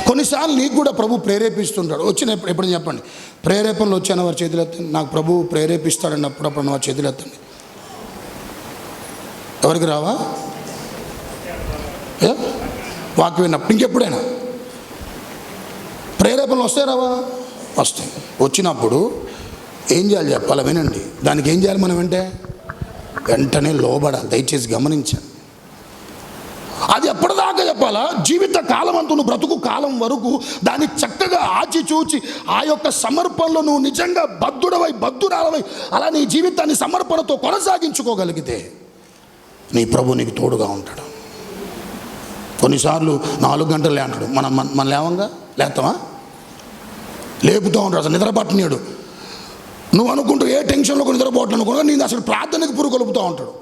కొన్నిసార్లు నీకు కూడా ప్రభు ప్రేరేపిస్తుంటాడు. ఎప్పుడైనా చెప్పండి, ప్రేరేపణలు వచ్చాను వారి చేతులు ఎత్తండి. నాకు ప్రభు ప్రేరేపిస్తాడని అప్పుడప్పుడు వారి చేతులు ఎత్తండి. ఎవరికి రావా? వాక్యం విన్నప్పుడు ఇంకెప్పుడైనా ప్రేరేపణలు వస్తాయి రావా? వస్తాయి. వచ్చినప్పుడు ఏం చేయాలి చెప్పాలి, వినండి. దానికి ఏం చేయాలి మనం అంటే వెంటనే లోబడాలి. దయచేసి గమనించండి. అది ఎప్పటిదాకా చెప్పాలా? జీవిత కాలం అంతా, నువ్వు బ్రతుకు కాలం వరకు దాన్ని చక్కగా ఆచిచూచి ఆ యొక్క సమర్పణలో నువ్వు నిజంగా బద్ధురాలవై అలా నీ జీవితాన్ని సమర్పణతో కొనసాగించుకోగలిగితే నీ ప్రభు నీకు తోడుగా ఉంటాడు. కొన్నిసార్లు 4 గంటలు లేంటాడు, మన లేవంగా లేస్తామా? లేపుతూ ఉంటాడు. అసలు నిద్రపట్టనీయడు. నువ్వు అనుకుంటూ ఏ టెన్షన్లో నిద్రపోవట్లేదు అనుకున్నా నేను అసలు ప్రార్థనకు పురుగొలుపుతూ ఉంటాడు.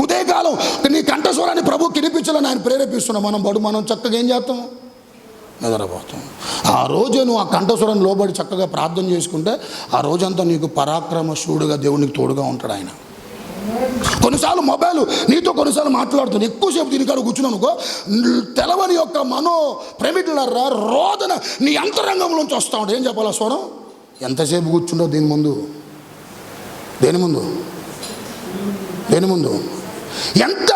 ఉదయకాలం నీ కంఠస్వరాన్ని ప్రభు కినిపించాలని ఆయన ప్రేరేపిస్తున్నాం. మనం చక్కగా ఏం చేస్తాం? నిద్రపోతాం. ఆ రోజే నువ్వు ఆ కంఠస్వరాన్ని లోబడి చక్కగా ప్రార్థన చేసుకుంటే ఆ రోజంతా నీకు పరాక్రమశూడుగా దేవునికి తోడుగా ఉంటాడు ఆయన. కొన్నిసార్లు మొబైల్ నీతో కొన్నిసార్లు మాట్లాడుతుంది, ఎక్కువసేపు దీనికాడ కూర్చున్నావు అనుకో, తెలవని యొక్క మనో ప్రేమికులరా రోదన నీ అంతరంగంలోంచి వస్తూ ఉంటాడు. ఏం చెప్పాలి ఆ స్వరం? ఎంతసేపు కూర్చుంటావు దేని ముందు? ఎంత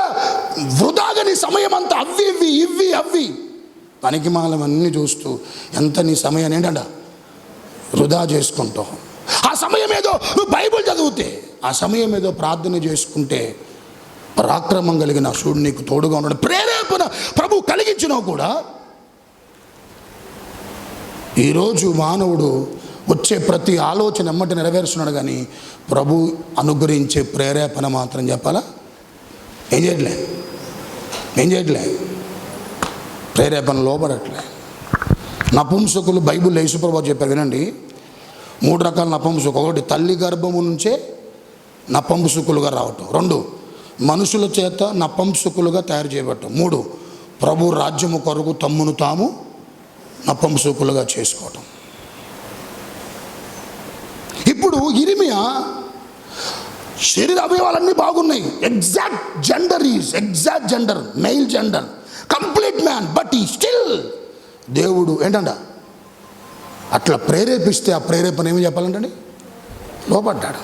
వృధాగా నీ సమయం అంతా అవి పనికి మాలవన్నీ చూస్తూ ఎంత నీ సమయాన్ని ఏంటంట వృధా చేసుకుంటావు. ఆ సమయం ఏదో నువ్వు బైబిల్ చదివితే, ఆ సమయం ఏదో ప్రార్థన చేసుకుంటే పరాక్రమం కలిగిన శూడు నీకు తోడుగా ఉన్నాడు. ప్రేరేపణ ప్రభు కలిగించినా కూడా ఈరోజు మానవుడు వచ్చే ప్రతి ఆలోచన ఎమ్మటి నెరవేరుస్తున్నాడు, కానీ ప్రభు అనుగ్రహించే ప్రేరేపణ మాత్రం చెప్పాలా? ఏం చేయట్లే ప్రేరేపణ లోబడట్లే. నపుంసకులు బైబిల్లో యేసుప్రభు చెప్పారు, వినండి. 3 రకాల నపుంసకులు. 1, తల్లి గర్భము నుంచే నపుంసకులుగా రావటం. 2, మనుషుల చేత నపుంసకులుగా తయారు చేయబడటం. 3, ప్రభు రాజ్యము కొరకు తమ్మును తాము నపుంసకులుగా చేసుకోవటం. ఇప్పుడు ఇర్మియా శరీర అవయవాలన్నీ బాగున్నాయి, exact gender mail gender, complete man, but ఈ స్టిల్ దేవుడు ఏంటంట అట్లా ప్రేరేపిస్తే ఆ ప్రేరేపణ ఏమి చెప్పాలంటే లోబడ్డాడు.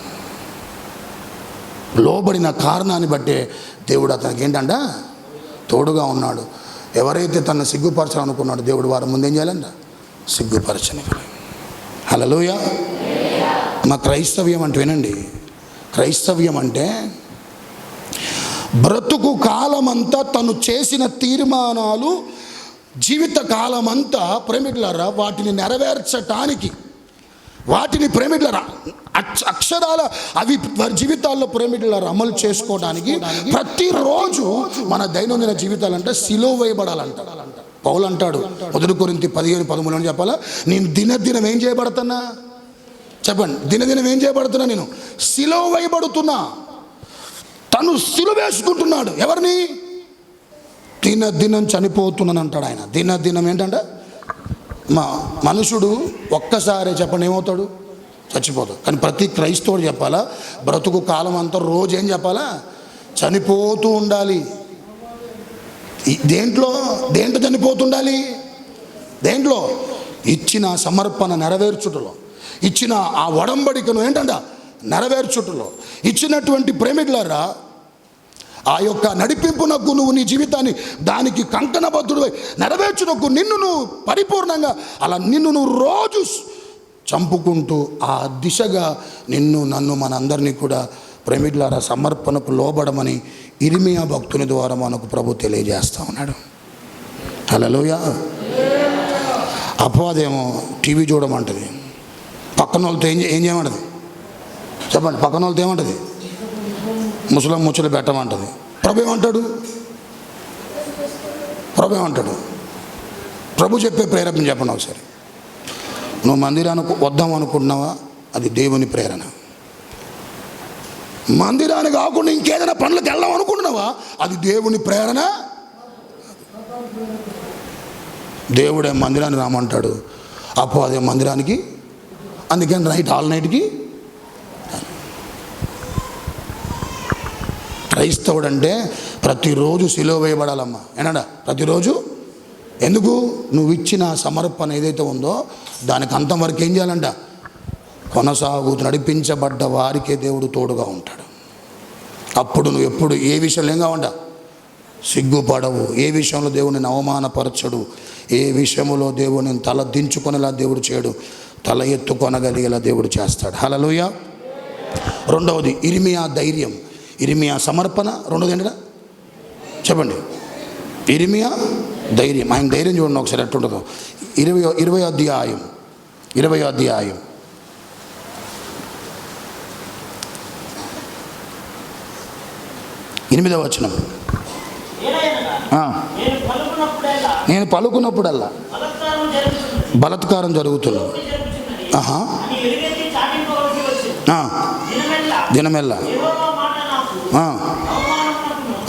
లోబడిన కారణాన్ని బట్టే దేవుడు అతనికి ఏంటంట తోడుగా ఉన్నాడు. ఎవరైతే తనను సిగ్గుపరచాలనుకున్నాడు దేవుడు వారి ముందు ఏం చేయాలంట సిగ్గుపరచని. హల్లెలూయా. మా క్రైస్తవ్యం అంటే వినండి, క్రైస్తవ్యం అంటే బ్రతుకు కాలమంతా తను చేసిన తీర్మానాలు జీవిత కాలమంతా ప్రేమికులారా వాటిని నెరవేర్చటానికి, వాటిని ప్రేమికులారా అక్షరాల అవి జీవితాల్లో ప్రేమికులారా అమలు చేసుకోవడానికి ప్రతిరోజు మన దైనందిన జీవితాలంటే సిలువ వేయబడాలంట. పౌలు అంటాడు 1 కొరింథీ 15:13 చెప్పాలా, నేను దినదినం ఏం చేయబడుతున్నా? చెప్పండి, దినదినం ఏం చేయబడుతున్నా? నేను సిలువ వేయబడుతున్నా. తను సిలువ వేసుకుంటున్నాడు. ఎవరిని? దినదినం చనిపోతున్నాను అంటాడు ఆయన. దినదినం ఏంటంటే మనుషుడు ఒక్కసారి చెప్పండి ఏమవుతాడు? చచ్చిపోతాడు. కానీ ప్రతి క్రైస్తవుడు చెప్పాలా, బ్రతుకు కాలం అంతా రోజు ఏం చెప్పాలా? చనిపోతూ ఉండాలి. దేంట్లో చనిపోతుండాలి? దేంట్లో? ఇచ్చిన సమర్పణ నెరవేర్చుటలో, ఇచ్చిన ఆ ఒడంబడికను ఏంటంట నెరవేర్చుటలో, ఇచ్చినటువంటి ప్రేమికులారా ఆ యొక్క నడిపింపునకు నువ్వు నీ జీవితాన్ని దానికి కంకణబద్ధుడివై నెరవేర్చునకు నిన్ను నువ్వు పరిపూర్ణంగా అలా నిన్ను నువ్వు రోజు చంపుకుంటూ ఆ దిశగా నన్ను మనందరినీ కూడా ప్రేమికులారా సమర్పణకు లోబడమని ఇర్మియా భక్తుని ద్వారా మనకు ప్రభు తెలియజేస్తా ఉన్నాడు. హల్లెలూయా. అపవాదేమో టీవీ చూడమంటది, పక్కన వాళ్ళతో ఏం చేయమంటది? చెప్పండి, పక్కన వాళ్ళతో ఏమంటది? ముచ్చలు పెట్టమంటది. ప్రభు ఏమంటాడు? ప్రభు చెప్పే ప్రేరణ చెప్పండి ఒకసారి. నువ్వు మందిరానికి వద్దాం అనుకుంటున్నావా? అది దేవుని ప్రేరణ. మందిరానికి కాకుండా ఇంకేదైనా పనులకు వెళ్దాం అనుకుంటున్నావా? అది దేవుని ప్రేరణ. దేవుడే మందిరానికి రామంటాడు, అదే మందిరానికి. అందుకని ఆల్ నైట్కి క్రైస్తవుడు అంటే ప్రతిరోజు సిలువ వేయబడాలమ్మా. ఏనాడా? ప్రతిరోజు ఎందుకు? నువ్వు ఇచ్చిన సమర్పణ ఏదైతే ఉందో దానికి అంతం వరకు ఏం చేయాలంట? కొనసాగుతూ నడిపించబడ్డ వారికే దేవుడు తోడుగా ఉంటాడు. అప్పుడు నువ్వు ఎప్పుడు ఏ విషయంలో ఏం కావంట? సిగ్గుపడవు. ఏ విషయంలో దేవుని అవమానపరచడు. ఏ విషయంలో దేవుని తల దించుకొనేలా దేవుడు చేయడు. తల ఎత్తుకొనగలిగేలా దేవుడు చేస్తాడు. హల్లెలూయా. రెండవది ఇర్మియా ధైర్యం, ఇర్మియా సమర్పణ. రెండవది ఏంటంటే చెప్పండి, ఇర్మియా ధైర్యం. ఆయన ధైర్యం చూడండి ఒకసారి ఎట్టుంటుందో. 20వ అధ్యాయం 8వ వచనం. నేను పలుకున్నప్పుడల్లా బలాత్కారం జరుగుతుంది. దినమెల్లా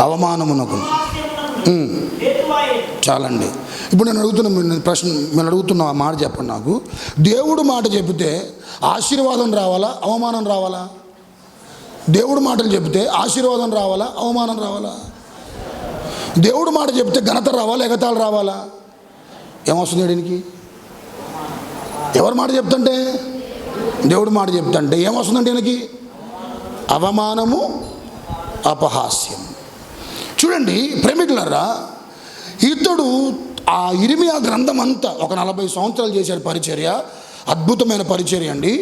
అవమానమునకు. చాలండి. ఇప్పుడు నేను అడుగుతున్న మాట చెప్పండి నాకు. దేవుడు మాట చెబితే ఆశీర్వాదం రావాలా, అవమానం రావాలా? దేవుడు మాటలు చెబితే ఆశీర్వాదం రావాలా, అవమానం రావాలా? దేవుడు మాట చెబితే ఘనత రావాలా, ఎగతాళి రావాలా? ఏమొస్తుంది దీనికి? ఎవరు మాట చెప్తుంటే? దేవుడు మాట చెప్తుంటే ఏమొస్తుందంటే ఈయనకి? అవమానము, అపహాస్యం. చూడండి ప్రేమికులారా, ఇతడు ఆ ఇర్మియా గ్రంథం అంతా ఒక 40 సంవత్సరాలు చేశాడు పరిచర్య. అద్భుతమైన పరిచర్య అండి.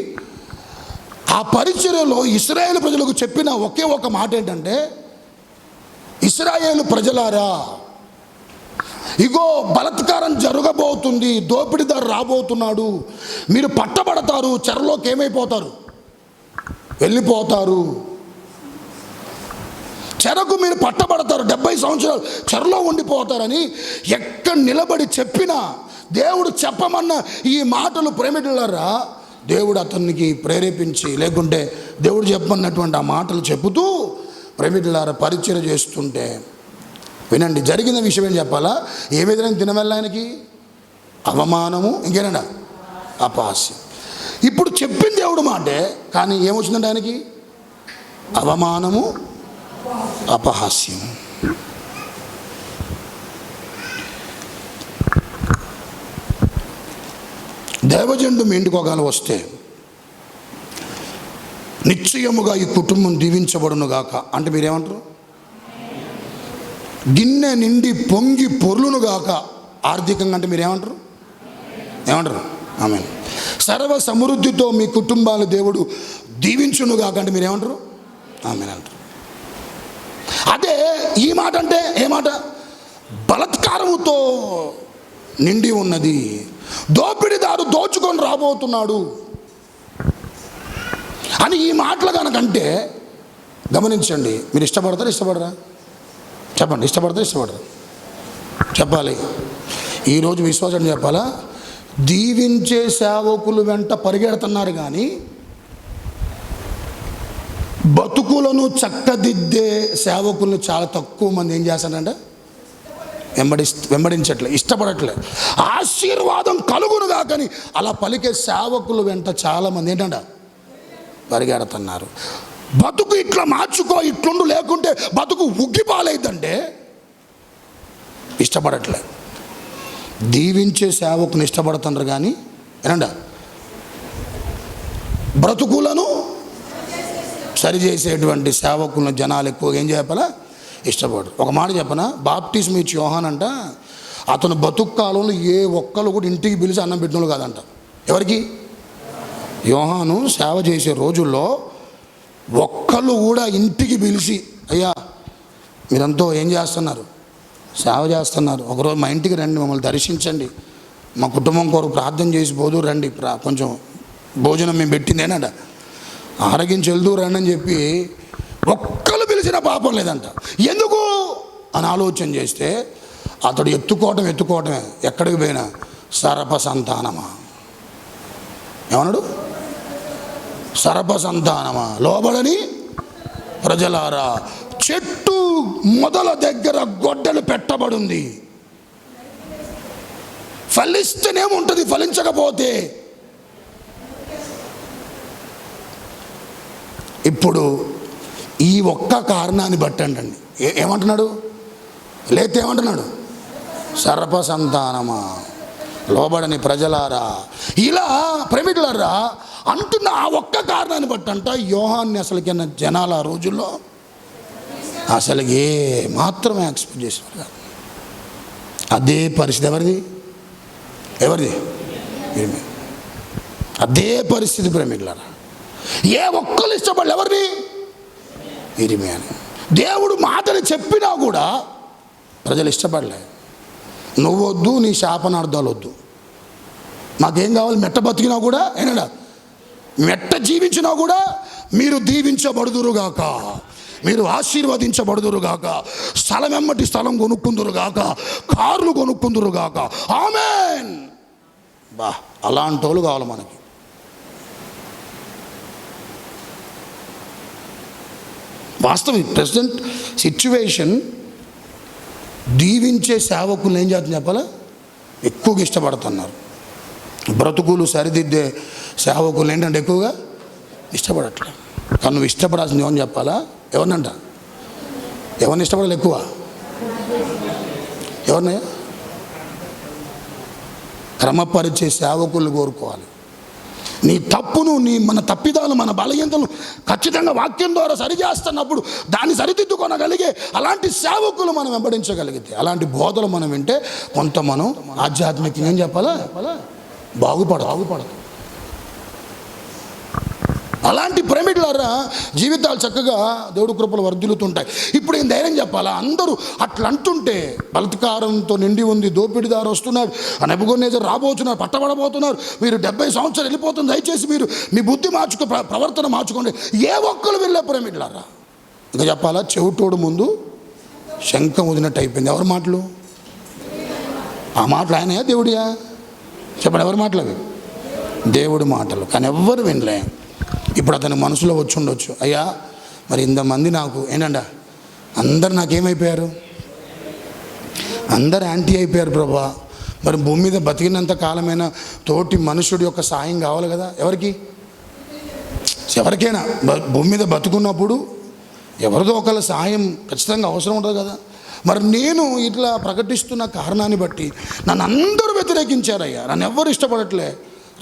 ఆ పరిచర్యలో ఇశ్రాయేలు ప్రజలకు చెప్పిన ఒకే ఒక మాట ఏంటంటే, ఇశ్రాయేలు ప్రజలారా, ఇగో బలాత్కారం జరగబోతుంది, దోపిడీదారు రాబోతున్నాడు, మీరు పట్టబడతారు, చెరలోకి ఏమైపోతారు? వెళ్ళిపోతారు. చెరకు మీరు పట్టబడతారు, 70 సంవత్సరాలు చెరలో ఉండిపోతారని ఎక్కడ నిలబడి చెప్పినా, దేవుడు చెప్పమన్న ఈ మాటలు ప్రేమికులారా, దేవుడు అతనికి ప్రేరేపించి, లేకుంటే దేవుడు చెప్పమన్నటువంటి ఆ మాటలు చెబుతూ ప్రేమికులారా పరిచర్య చేస్తుంటే, వినండి జరిగిన విషయం ఏం చెప్పాలా? ఏ విధంగా దినమెల్లా ఆయనకి అవమానము, ఇంకేనా అపహాస్యం. ఇప్పుడు చెప్పింది దేవుడు మాటే, కానీ ఏమొచ్చిందంటే ఆయనకి అవమానము, అపహాస్యం. దైవజనుడు మీ ఇంటికి ఒకవేళ వస్తే, నిశ్చయముగా ఈ కుటుంబం దీవించబడును గాక అంటే మీరేమంటారు? గిన్నె నిండి పొంగి పొర్లును గాక ఆర్థికంగా అంటే మీరేమంటారు? ఏమంటారు? ఆమేన్. సర్వ సమృద్ధితో మీ కుటుంబాలు దేవుడు దీవించును గాక అంటే మీరేమంటారు? ఆమేన్ అంటారు. అదే ఈ మాట అంటే ఏ మాట? బలాత్కారముతో నిండి ఉన్నది, దోపిడీదారు దోచుకొని రాబోతున్నాడు అని ఈ మాటలు కనుకంటే, గమనించండి, మీరు ఇష్టపడరా? చెప్పండి, ఇష్టపడరా? చెప్పాలి. ఈరోజు విశ్వాసం చెప్పాలా? దీవించే సేవకులు వెంట పరిగెడుతున్నారు కానీ బతుకులను చక్కదిద్దే సేవకులను చాలా తక్కువ మంది ఏం చేస్తారంటే వెంబడించట్లే, ఇష్టపడట్లే. ఆశీర్వాదం కలుగునుగా కానీ అలా పలికే సేవకులు వెంట చాలామంది ఏంటంట పరిగెడుతున్నారు. బతుకు ఇట్లా మార్చుకో, ఇట్లుండు, లేకుంటే బతుకు ఉగ్గిపాలైద్దంటే ఇష్టపడట్లే. దీవించే సేవకుని ఇష్టపడుతున్నారు కానీ ఏనంట బ్రతుకులను సరిచేసేటువంటి సేవకులను జనాలు ఎక్కువగా ఏం చెప్పాలా? ఇష్టపడరు. ఒక మాట చెప్పనా? బాప్టిజం ఇచ్చి యోహాన్ అంట, అతను బతుకు కాలంలో ఏ ఒక్కరు కూడా ఇంటికి పిలిచి అన్నం పెట్టినోళ్ళు కాదంట. ఎవరికి? యోహాను సేవ చేసే రోజుల్లో ఒక్కళ్ళు కూడా ఇంటికి పిలిచి, అయ్యా మీరంతా ఏం చేస్తున్నారు? సేవ చేస్తున్నారు, ఒకరోజు మా ఇంటికి రండి, మమ్మల్ని దర్శించండి, మా కుటుంబం కొరకు ప్రార్థన చేసి పోదు రండి, కొంచెం భోజనం మేము పెట్టిందేనంట, ఆరగించి వెళ్తూ రండి అని చెప్పి ఒక్కళ్ళు పిలిచిన పాపం లేదంట. ఎందుకు అని ఆలోచన చేస్తే అతడు ఎత్తుకోవటమే. ఎక్కడికి పోయినా సర్ప సంతానమా, ఏమన్నాడు? సర్ప సంతానమా, లోబడని ప్రజలారా, చెట్టు మొదల దగ్గర గొడ్డలు పెట్టబడింది, ఫలిస్తేనేముంటుంది, ఫలించకపోతే. ఇప్పుడు ఈ ఒక్క కారణాన్ని బట్టండి, ఏమంటున్నాడు? లేతే ఏమంటున్నాడు? సర్ప సంతానమా, లోబడని ప్రజలారా, ఇలా ప్రేమికులారా అంటున్న ఆ ఒక్క కారణాన్ని బట్టి అంట యోహాన్ని అసలుకైనా జనాలు ఆ రోజుల్లో అసలు ఏ మాత్రమే ఎక్స్పెక్ట్ చేసేవారు కాదు. అదే పరిస్థితి ఎవరిది అదే పరిస్థితి ప్రేమికులారా. ఏ ఒక్కరు ఇష్టపడలే ఎవరిని? ఇరిమియాని. దేవుడు మాటలు చెప్పినా కూడా ప్రజలు ఇష్టపడలే. నువ్వొద్దు, నీ శాపనార్థాలు వద్దు, మాకేం కావాలి? మెట్ట బతికినా కూడా ఏనాడా, మెట్ట జీవించినా కూడా మీరు దీవించబడుదురుగాక, మీరు ఆశీర్వదించబడుదురుగాక, స్థలం వెంబటి స్థలం కొనుక్కుందురుగాక, కార్లు కొనుక్కుందురుగాక. ఆమేన్. బా, అలాంటి వాళ్ళు కావాలి మనకి. వాస్తవం ప్రెసెంట్ సిచ్యువేషన్ దీవించే సేవకులు ఏం చేస్తుంది చెప్పాలా, ఎక్కువగా ఇష్టపడుతున్నారు. బ్రతుకులు సరిదిద్దే సేవకులు ఏంటంటే ఎక్కువగా ఇష్టపడట్లేదు. కానీ నువ్వు ఇష్టపడాల్సింది ఏమని చెప్పాలా? ఎవరినంట? ఎవరిని ఇష్టపడాలి ఎక్కువ? ఎవరినయ్యా? క్రమపరిచే సేవకులు కోరుకోవాలి. నీ తప్పును, మన తప్పిదాలు, మన బలహీనతలు ఖచ్చితంగా వాక్యం ద్వారా సరిచేస్తున్నప్పుడు దాన్ని సరిదిద్దుకొనగలిగే అలాంటి సేవకులు మనం వెంబడించగలిగితే, అలాంటి బోధలు మనం వింటే కొంత మనం ఆధ్యాత్మికంగా ఏం చెప్పాలా, బాగుపడదు. అలాంటి ప్రేమికులారా జీవితాలు చక్కగా దేవుడి కృపలు వర్ధిల్లుతుంటాయి. ఇప్పుడు ఏం ధైర్యం చెప్పాలా? అందరూ అట్లా అంటుంటే బలత్కారంతో నిండి ఉంది, దోపిడిదారు వస్తున్నాడు, నెబుకద్నెజరు రాబోతున్నారు, పట్టబడబోతున్నారు, మీరు 70 సంవత్సరాలు వెళ్ళిపోతుంది, దయచేసి మీరు మీ బుద్ధి ప్రవర్తన మార్చుకోండి. ఏ ఒక్కరు వెళ్ళే ప్రేమికులారా ఇంకా చెప్పాలా? చెవిటోడు ముందు శంఖం వదినట్టు అయిపోయింది. ఎవరి మాటలు? ఆ మాటలు ఆయనయా దేవుడియా? చెప్పండి, ఎవరి మాటలు అవి? దేవుడి మాటలు. కానీ ఎవ్వరు వినలే. ఇప్పుడు అతని మనసులో వచ్చి ఉండొచ్చు, అయ్యా మరి ఇంతమంది నాకు ఏంటంట, అందరు నాకేమైపోయారు, అందరు యాంటీ అయిపోయారు ప్రభా, మరి భూమి మీద బతికినంత కాలమైనా తోటి మనుషుడి యొక్క సాయం కావాలి కదా. ఎవరికైనా భూమి మీద బతుకున్నప్పుడు ఎవరిదో ఒకళ్ళ సాయం ఖచ్చితంగా అవసరం ఉంటుంది కదా. మరి నేను ఇట్లా ప్రకటిస్తున్న కారణాన్ని బట్టి నన్ను అందరూ వ్యతిరేకించారయ్యా, నన్ను ఎవ్వరు ఇష్టపడట్లే.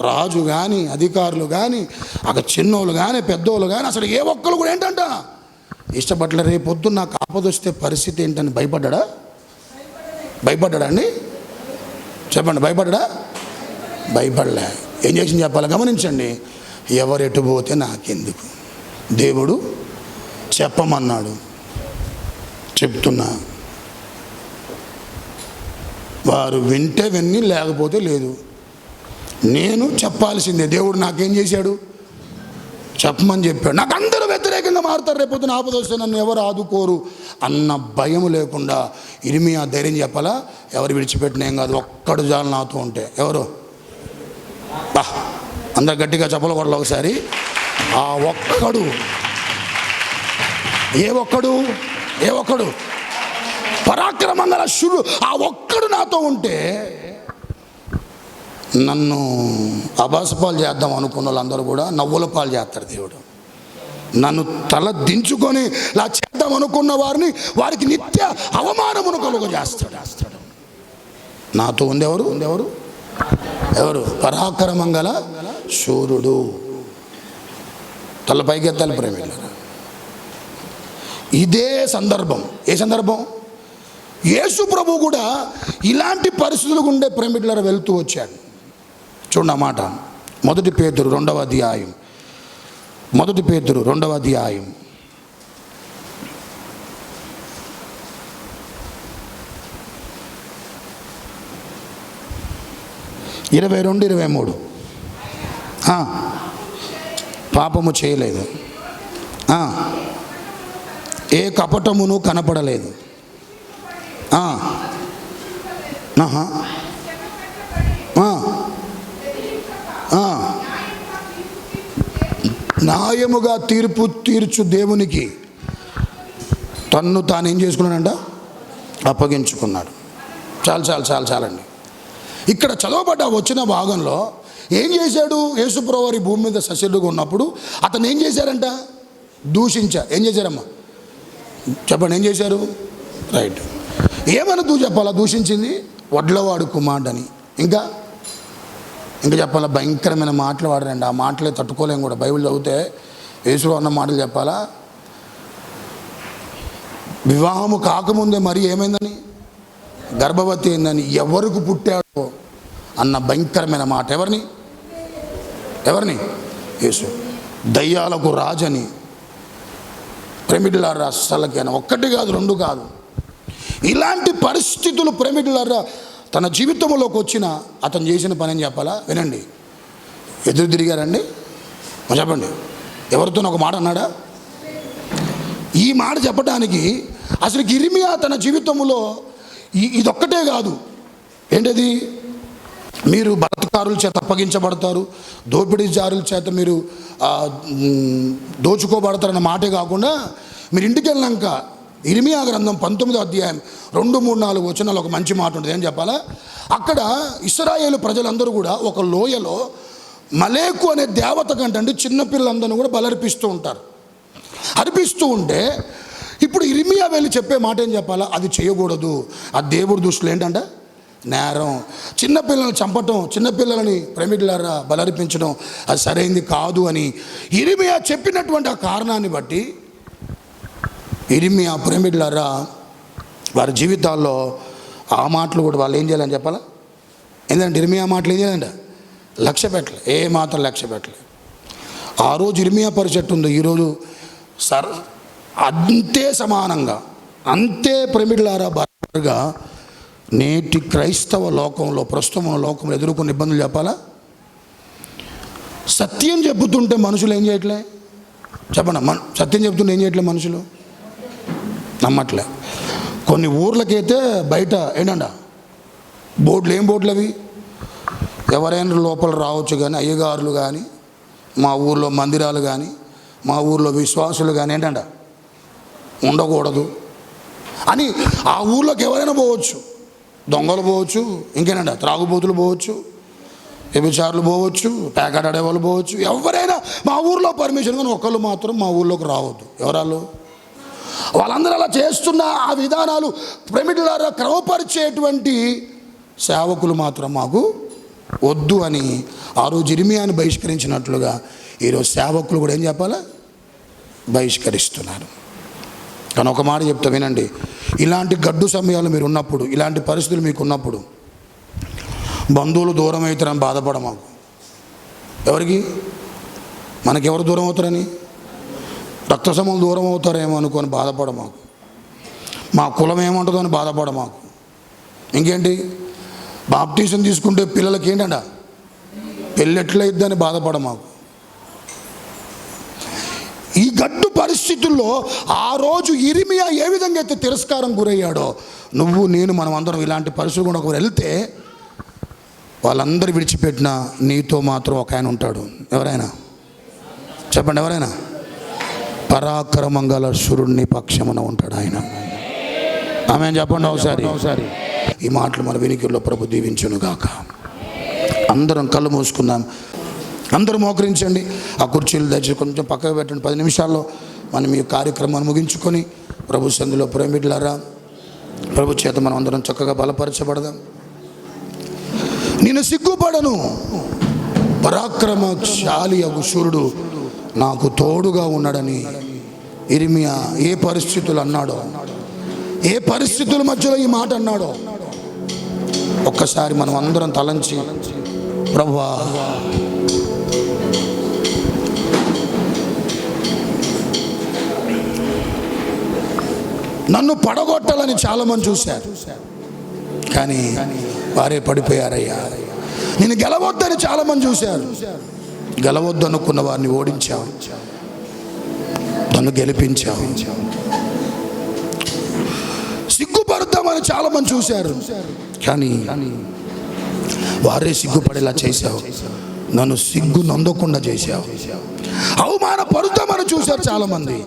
రాజు కానీ, అధికారులు కానీ, అక్కడ చిన్నోళ్ళు కానీ, పెద్దోళ్ళు కానీ, అసలు ఏ ఒక్కరు కూడా ఏంటంట ఇష్టపడలే. రేపు పొద్దున్న నాకు ఆపద వస్తే పరిస్థితి ఏంటని భయపడ్డా అండి? చెప్పండి, భయపడలే. ఏం చేసింది చెప్పాలి, గమనించండి. ఎవరెటు పోతే నాకెందుకు, దేవుడు చెప్పమన్నాడు, చెప్తున్నా. వారు వింటే విన్ని, లేకపోతే లేదు. నేను చెప్పాల్సిందే. దేవుడు నాకేం చేశాడు, చెప్పమని చెప్పాడు. నాకు అందరూ వ్యతిరేకంగా మారుతారు, రేపొద్దున ఆపద వస్తే నన్ను ఎవరు ఆదుకోరు అన్న భయం లేకుండా ఇర్మియా ధైర్యం చెప్పాలా? ఎవరు విడిచిపెట్టిన ఏం కాదు, ఒక్కడు చాలు నాతో ఉంటే. ఎవరు? బా, అందరు గట్టిగా చెప్పలు కొడలు ఒకసారి. ఆ ఒక్కడు, ఏ ఒక్కడు పరాక్రమంగా శురు, ఆ ఒక్కడు నాతో ఉంటే నన్ను అబాసపాలు చేద్దాం అనుకున్న వాళ్ళందరూ కూడా నవ్వుల పాలు చేస్తారు. దేవుడు నన్ను తల దించుకొని ఇలా చేద్దాం అనుకున్న వారికి నిత్య అవమానమును కలుగ చేస్తాడు. నాతో ఉంది ఎవరు? పరాక్రమం గల శూరుడు. తల పైకెత్తాలి ప్రేమికులారా. ఇదే సందర్భం. ఏ సందర్భం? యేసు ప్రభు కూడా ఇలాంటి పరిస్థితులు ఉండే ప్రేమికులారా వెళ్తూ వచ్చాడు. చూడండి ఆ మాట, 1 పేతురు 2వ అధ్యాయం, 1 పేతురు 2వ అధ్యాయం 22-23. పాపము చేయలేదు, ఏ కపటమును కనపడలేదు, న్యాయముగా తీర్పు తీర్చు దేవునికి తన్ను తాను ఏం చేసుకున్నాడంట, అప్పగించుకున్నాడు. చాలండి. ఇక్కడ చదవబడ్డ వచ్చిన భాగంలో ఏం చేశాడు? యేసుప్రభు వారి భూమి మీద సశరీరుగా ఉన్నప్పుడు అతను ఏం చేశారంట? దూషించారు. ఏం చేశారమ్మా చెప్పండి, ఏం చేశారు? రైట్. ఏమని చెప్పాలా? దూషించింది వడ్లవాడు కుమారుడని. ఇంకా ఇంకా చెప్పాలా, భయంకరమైన మాటలు వాడరండి. ఆ మాటలే తట్టుకోలేం కూడా. బైబిల్ చదివితే యేసులో అన్న మాటలు చెప్పాలా, వివాహము కాకముందే మరి ఏమైందని, గర్భవతి అయిందని, ఎవరికి పుట్టాడో అన్న భయంకరమైన మాట. ఎవరిని యేసు. దయ్యాలకు రాజని, ప్రేమిటులారా అస్సలకి అని. ఒక్కటి కాదు, రెండు కాదు. ఇలాంటి పరిస్థితులు ప్రేమిటులారా తన జీవితంలోకి వచ్చిన అతను చేసిన పని అని చెప్పాలా. వినండి, ఎదురు తిరిగారండి, చెప్పండి, ఎవరితోనో ఒక మాట అన్నాడా? ఈ మాట చెప్పడానికి అసలు ఇర్మియా తన జీవితంలో ఇదొక్కటే కాదు. ఏంటది? మీరు బలాత్కారుల చేత అప్పగించబడతారు, దోపిడీదారుల చేత మీరు దోచుకోబడతారన్న మాటే కాకుండా, మీరు ఇంటికి వెళ్ళాక ఇర్మియా గ్రంథం 19వ అధ్యాయం 2, 3, 4 వచనాలు ఒక మంచి మాట ఉంటుంది. ఏం చెప్పాలా? అక్కడ ఇశ్రాయేలు ప్రజలందరూ కూడా ఒక లోయలో మలేకు అనే దేవత కంటే చిన్నపిల్లలందరూ కూడా బలర్పిస్తూ ఉంటారు. అర్పిస్తూ ఉంటే ఇప్పుడు ఇర్మియా వెళ్ళి చెప్పే మాట ఏం చెప్పాలా? అది చేయకూడదు, అది దేవుడి దృష్టిలో ఏంటంటే నేరం. చిన్నపిల్లల్ని చంపటం, చిన్నపిల్లలని ప్రేమికులారా బలర్పించడం అది సరైంది కాదు అని ఇర్మియా చెప్పినటువంటి ఆ కారణాన్ని బట్టి ఇర్మియా ప్రేమికులారా వారి జీవితాల్లో ఆ మాటలు కూడా వాళ్ళు ఏం చేయాలని చెప్పాలా? ఏంటంటే ఇర్మియా మాటలు ఏం చేయాలంటే లక్ష్య పెట్టలే, ఏ మాత్రం లక్ష్య పెట్టలే. ఆ రోజు ఇర్మియా పరిషత్తు ఉందో ఈరోజు అంతే సమానంగా, అంతే ప్రేమికులారా బరాబరుగా నేటి క్రైస్తవ లోకంలో, ప్రస్తుతం లోకంలో ఎదుర్కొన్న ఇబ్బందులు చెప్పాలా? సత్యం చెబుతుంటే మనుషులు ఏం చేయట్లే? చెప్పండి, సత్యం చెబుతుంటే ఏం చేయట్లే? మనుషులు నమ్మట్లే. కొన్ని ఊర్లకైతే బయట ఏంటంట బోర్డులు, ఏం బోర్డులు అవి? ఎవరైనా లోపల రావచ్చు కానీ, అయ్యగారులు కానీ, మా ఊర్లో మందిరాలు కానీ, మా ఊర్లో విశ్వాసులు కానీ ఏంటంట ఉండకూడదు అని. ఆ ఊర్లోకి ఎవరైనా పోవచ్చు, దొంగలు పోవచ్చు, ఇంకేనంట త్రాగుబోతులు పోవచ్చు, వ్యభిచారులు పోవచ్చు, ప్యాకెట్ ఆడేవాళ్ళు పోవచ్చు, ఎవరైనా మా ఊర్లో పర్మిషన్. కానీ ఒకళ్ళు మాత్రం మా ఊర్లోకి రావద్దు. ఎవరాళ్ళు? వాళ్ళందరూ అలా చేస్తున్న ఆ విధానాలు ప్రేమికులారా క్రమపరిచేటువంటి సేవకులు మాత్రం మాకు వద్దు అని ఆ రోజు ఇర్మియాను బహిష్కరించినట్లుగా ఈరోజు సేవకులు కూడా ఏం చెప్పాలా? బహిష్కరిస్తున్నారు. కానీ ఒక మాట చెప్తా వినండి, ఇలాంటి గడ్డు సమయాలు మీరు ఉన్నప్పుడు, ఇలాంటి పరిస్థితులు మీకు ఉన్నప్పుడు బంధువులు దూరం అవుతారని బాధపడ మాకు. ఎవరికి? మనకెవరు దూరం అవుతారని, రక్త సంబంధం దూరం అవుతారేమో అనుకొని బాధపడ మాకు. మా కులం ఏముంటుందో అని బాధపడ మాకు. ఇంకేంటి, బాప్టిజం తీసుకుంటే పిల్లలకి ఏంటంట పెళ్ళెట్లయిద్దని బాధపడ మాకు. ఈ గడ్డు పరిస్థితుల్లో ఆ రోజు ఇర్మియా ఏ విధంగా అయితే తిరస్కారం గురయ్యాడో, నువ్వు నేను మనం అందరం ఇలాంటి పరిస్థితులు కూడా ఒకరు వెళ్తే వాళ్ళందరూ విడిచిపెట్టిన నీతో మాత్రం ఒక ఆయన ఉంటాడు. ఎవరైనా చెప్పండి, ఎవరైనా? పరాక్రమంగల శూరుడిని పక్షమున ఉంటాడు ఆయన. ఆమేన్ చెప్పండి ఒకసారి. ఈ మాటలు మన వినికిడిలో ప్రభు దీవించును గాక. అందరం కళ్ళు మూసుకుందాం, అందరూ మోకరించండి. ఆ కుర్చీలు దయచేసి కొంచెం పక్కకు పెట్టండి. 10 నిమిషాల్లో మనం ఈ కార్యక్రమాన్ని ముగించుకొని ప్రభు సంధిలో ప్రేమికులారా ప్రభు చేత మనం అందరం చక్కగా బలపరచబడదాం. నేను సిగ్గుపడను, పరాక్రమశాలి అగు శూరుడు నాకు తోడుగా ఉన్నాడని ఇర్మియా ఏ పరిస్థితులు అన్నాడో, ఏ పరిస్థితుల మధ్యలో ఈ మాట అన్నాడో ఒక్కసారి మనం అందరం తలంచి, ప్రభువా నన్ను పడగొట్టాలని చాలామంది చూశారు, కానీ వారే పడిపోయారయ్యా. నేను గెలవద్దని చాలామంది చూశారు, గెలవద్దు అనుకున్న వారిని ఓడించావు, నన్ను గెలిపించావు. సిగ్గుపడతామని చాలామంది చూశారు, కానీ వారే సిగ్గుపడేలా చేశావు. నన్ను సిగ్గు నొందకుండా చేశావు. అవమానపరుద్దామని చూశారు చాలామంది,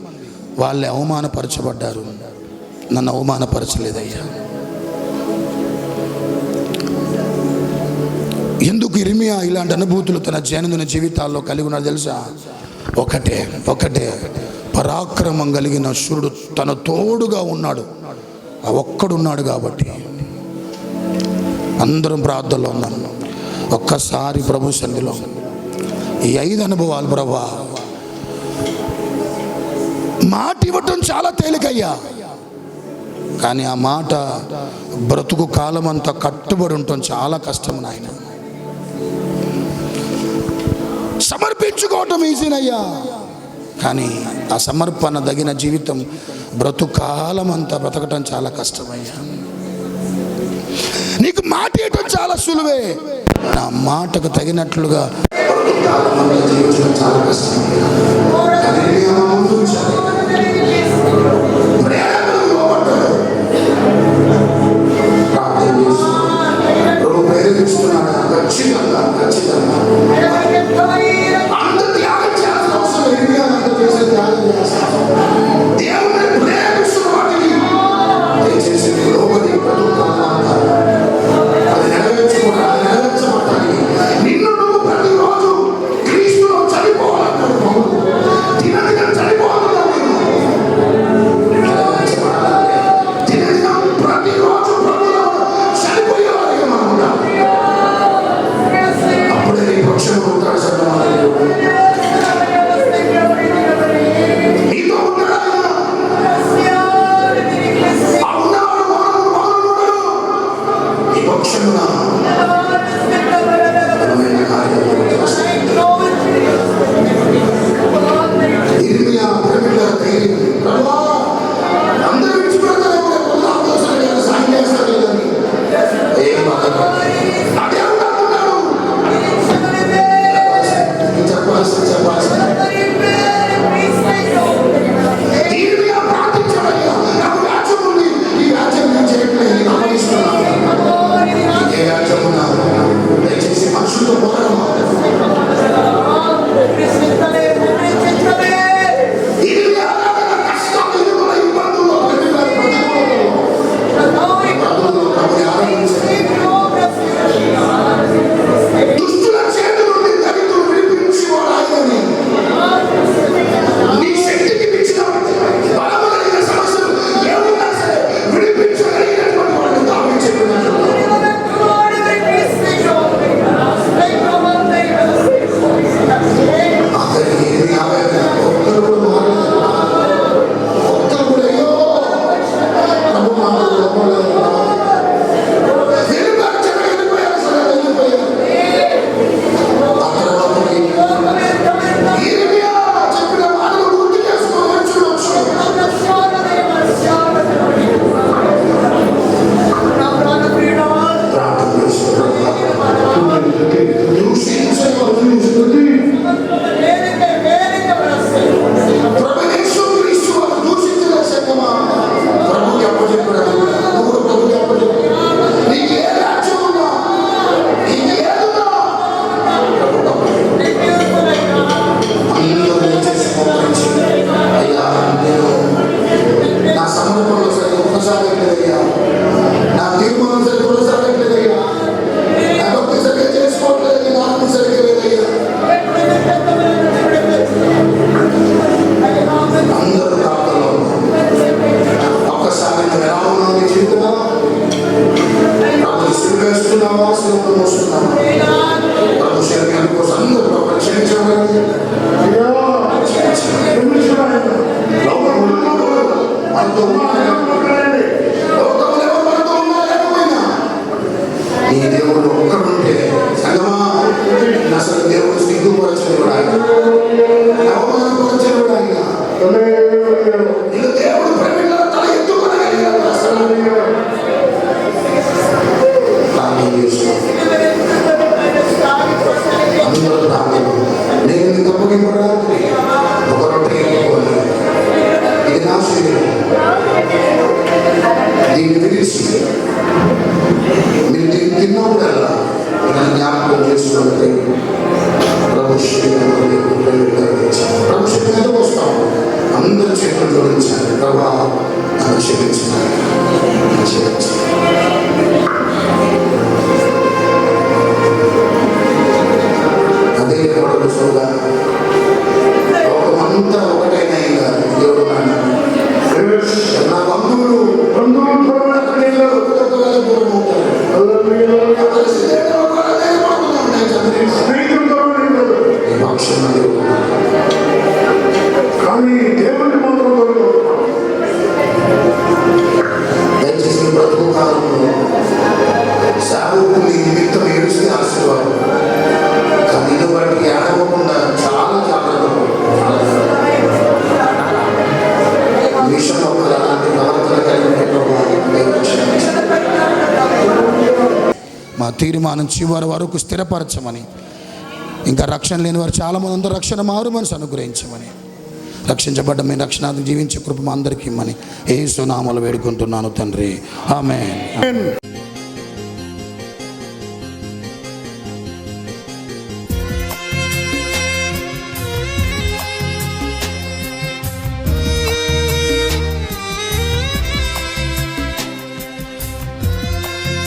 వాళ్ళే అవమానపరచబడ్డారు, నన్ను అవమానపరచలేదయ్యా. ఎందుకు ఇర్మియా ఇలాంటి అనుభూతులు తన దైనందిన జీవితాల్లో కలిగి ఉన్నాడు తెలుసా? ఒకటే పరాక్రమం కలిగిన శూరుడు తన తోడుగా ఉన్నాడు. ఆ ఒక్కడున్నాడు కాబట్టి అందరం ప్రార్థనలో ఉన్నాను. ఒక్కసారి ప్రభు సన్నిధిలో ఈ 5 అనుభవాలు ప్రభువా, మాట ఇవ్వటం చాలా తేలికయ్యా, కానీ ఆ మాట బ్రతుకు కాలం అంతా కట్టుబడి ఉండటం చాలా కష్టం నాయన. సమర్పించుకోవటం ఈజీనయ్యా, కానీ ఆ సమర్పణ తగిన జీవితం బ్రతుకాలం అంతా బ్రతకటం చాలా కష్టమయ్యా. నీకు మాట ఇవ్వటం చాలా సులువే, నా మాటకు తగినట్లుగా జీవించడం చాలా కష్టం. Hallelujah. మా తీర్మానం చివరి వరకు స్థిరపరచమని, ఇంకా రక్షణ లేని వారు చాలామంది అందరూ రక్షణ మారు మనసు అనుగ్రహించమని, రక్షించబడ్డ మీ రక్షణార్థం జీవించే కృప మా అందరికీ ఇమ్మని యేసు నామములో వేడుకుంటున్నాను తండ్రి. ఆమేన్.